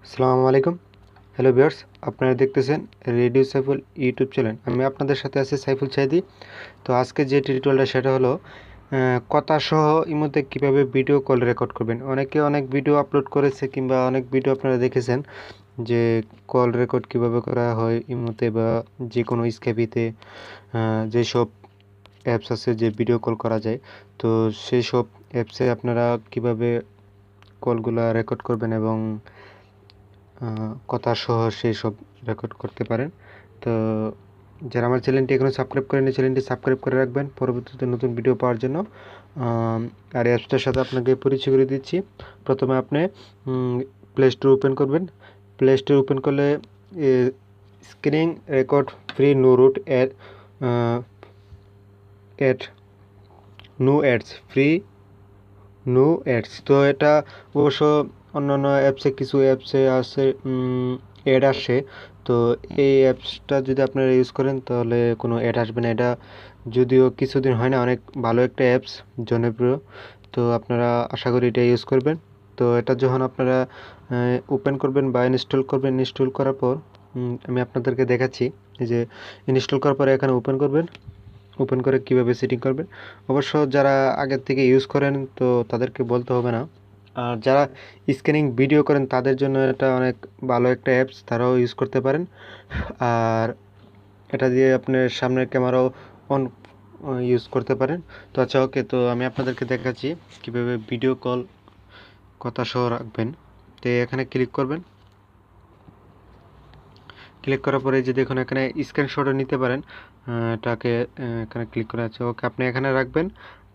আসসালামু আলাইকুম। Hello viewers, আপনারা দেখতেছেন রেডিও সাইফুল ইউটিউব চ্যানেল। আমি আপনাদের সাথে আছি সাইফুল সাইদি। তো আজকে যে টিউটোরিয়ালটা সেটা হলো কথা সহ ইমোতে কিভাবে ভিডিও কল রেকর্ড করবেন। অনেকে অনেক ভিডিও আপলোড করেছে কিংবা অনেক ভিডিও আপনারা দেখেছেন যে কল রেকর্ড কিভাবে করা হয় ইমোতে বা যে কোনো স্ক্যাপিতে যেসব অ্যাপস আছে যে ভিডিও কল করা যায়। তো সেই সব অ্যাপসে আপনারা কিভাবে কলগুলা রেকর্ড করবেন এবং কথা সহ সেই সব রেকর্ড করতে পারেন। তো যারা আমার চ্যানেলটি এখনও সাবস্ক্রাইব করেনি, চ্যানেলটি সাবস্ক্রাইব করে রাখবেন পরবর্তীতে নতুন ভিডিও পাওয়ার জন্য। আর অ্যাপসটার সাথে আপনাকে পরিচয় করে দিচ্ছি। প্রথমে আপনি প্লে স্টোর ওপেন করবেন। প্লে স্টোর ওপেন করলে screen record free no root ad no ads free no ads. তো এটা অবশ্য অন্যান্য অ্যাপসে কিছু অ্যাপসে আছে অ্যাড আসে। তো এই অ্যাপসটা যদি আপনারা ইউজ করেন তাহলে কোনো অ্যাড আসবে না। এটা যদিও কিছুদিন হয় না, অনেক ভালো একটা অ্যাপস, জনপ্রিয়। তো আপনারা আশা করি এটা ইউজ করবেন। তো এটা যখন আপনারা ওপেন করবেন বা ইনস্টল করবেন, ইনস্টল করার পর আমি আপনাদেরকে দেখাচ্ছি যে ইনস্টল করার পরে এখানে ওপেন করবেন। ওপেন করে কিভাবে সেটিং করবেন, অবশ্য যারা আগের থেকে ইউজ করেন তো তাদেরকে বলতে হবে না। আর যারা স্ক্যানিং ভিডিও করেন তাদের জন্য এটা অনেক ভালো একটা অ্যাপস, তারাও ইউজ করতে পারেন। আর এটা দিয়ে আপনার সামনের ক্যামেরাও অন ইউজ করতে পারেন। তো আচ্ছা, ওকে, তো আমি আপনাদেরকে দেখাচ্ছি কিভাবে ভিডিও কল কথা সহ রাখবেন। তো এখানে ক্লিক করবেন। ক্লিক করার পরে যে দেখুন এখানে স্ক্রিনশটও নিতে পারেন। এটাকে এখানে ক্লিক করে আছে, ওকে, আপনি এখানে রাখবেন।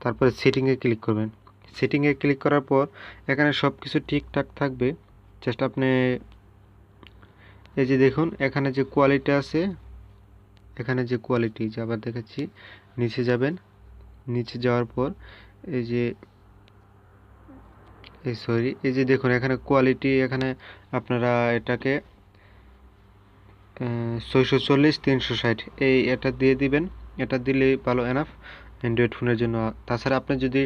তারপরে সেটিংয়ে ক্লিক করবেন। সেটিংয়ে ক্লিক করার পর এখানে সব কিছু ঠিকঠাক থাকবে। জাস্ট আপনি এই যে দেখুন এখানে যে কোয়ালিটি আছে, এখানে যে কোয়ালিটি যে আবার দেখাচ্ছি, নিচে যাবেন। নিচে যাওয়ার পর এই যে এই যে দেখুন এখানে কোয়ালিটি, এখানে আপনারা এটাকে 640 360 এটা দিয়ে দিবেন। এটা দিলেই ভালো এনাফ অ্যান্ড্রয়েড ফোনের জন্য। তাছাড়া আপনি যদি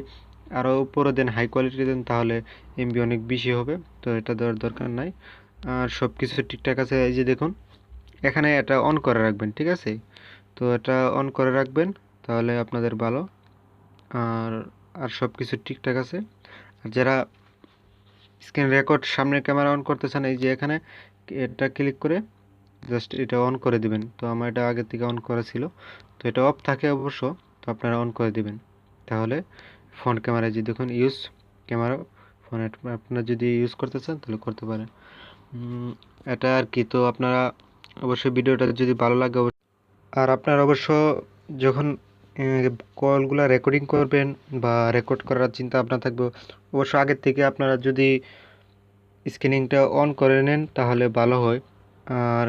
আরও উপরে দেন, হাই কোয়ালিটি দেন, তাহলে এমবি অনেক বেশি হবে। তো এটা দেওয়ার দরকার নাই। আর সব কিছু ঠিকঠাক আছে। এই যে দেখুন এখানে এটা অন করে রাখবেন, ঠিক আছে? তো এটা অন করে রাখবেন, তাহলে আপনাদের ভালো। আর আর সব কিছু ঠিকঠাক আছে। আর যারা স্ক্রিন রেকর্ড সামনের ক্যামেরা অন করতে চান, এই যে এখানে এটা ক্লিক করে জাস্ট এটা অন করে দিবেন। তো আমার এটা আগে থেকে অন করা ছিল, তো এটা অফ থাকে অবশ্য। তো আপনারা অন করে দিবেন, তাহলে ফ্রন্ট ক্যামেরায় যে দেখুন ইউজ ক্যামেরা ফোন, আপনারা যদি ইউজ করতে চান তাহলে করতে পারেন। এটা আর কি। তো আপনারা অবশ্যই ভিডিওটা যদি ভালো লাগে, আর আপনারা অবশ্য যখন কলগুলো রেকর্ডিং করবেন বা রেকর্ড করার চিন্তা ভাবনা থাকবে, অবশ্য আগের থেকে আপনারা যদি স্ক্রিনিংটা অন করে নেন তাহলে ভালো হয়। আর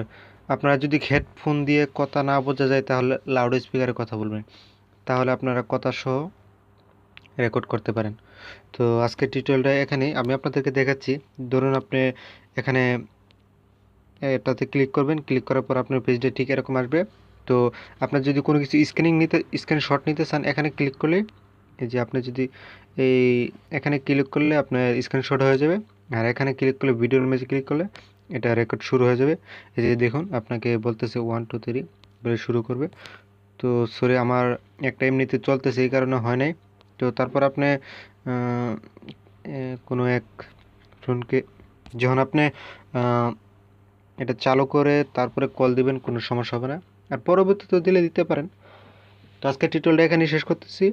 আপনারা যদি হেডফোন দিয়ে কথা না বোঝা যায় তাহলে লাউড স্পিকারে কথা বলবেন, তাহলে আপনারা কথা সহ রেকর্ড করতে পারেন। তো আজকের টিউটোরিয়ালটা এখানেই আমি আপনাদেরকে দেখাচ্ছি। ধরুন আপনি এখানে এটাতে ক্লিক করবেন। ক্লিক করার পর আপনার পেজটা ঠিক এরকম আসবে। তো আপনার যদি কোনো কিছু স্ক্রিনশট নিতে চান, এখানে ক্লিক করলে এই যে আপনি যদি এই এখানে ক্লিক করলে আপনার স্ক্রিনশট হয়ে যাবে। আর এখানে ক্লিক করলে ভিডিওর ইমেজে ক্লিক করলে এটা রেকর্ড শুরু হয়ে যাবে। এই যে দেখুন আপনাকে বলতেছে 1 2 3 বলে শুরু করবে। তো সরি, আমার একটা এমনিতে চলতেছে এই কারণে হয় নাই। তো তারপর আপনি কোনো এক ফোনকে যখন আপনি এটা চালু করে তারপরে কল দিবেন, কোনো সমস্যা হবে না। আর পরবর্তীতে দিলে দিতে পারেন। তো আজকে টিউটোরিয়ালটা এখানেই শেষ করতেছি।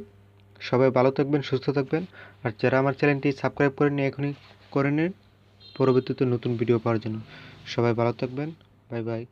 সবাই ভালো থাকবেন, সুস্থ থাকবেন। আর যারা আমার চ্যানেলটি সাবস্ক্রাইব করেননি এখনই করে নিন পরবর্তীতে নতুন ভিডিও পাওয়ার জন্য। সবাই ভালো থাকবেন। Bye bye.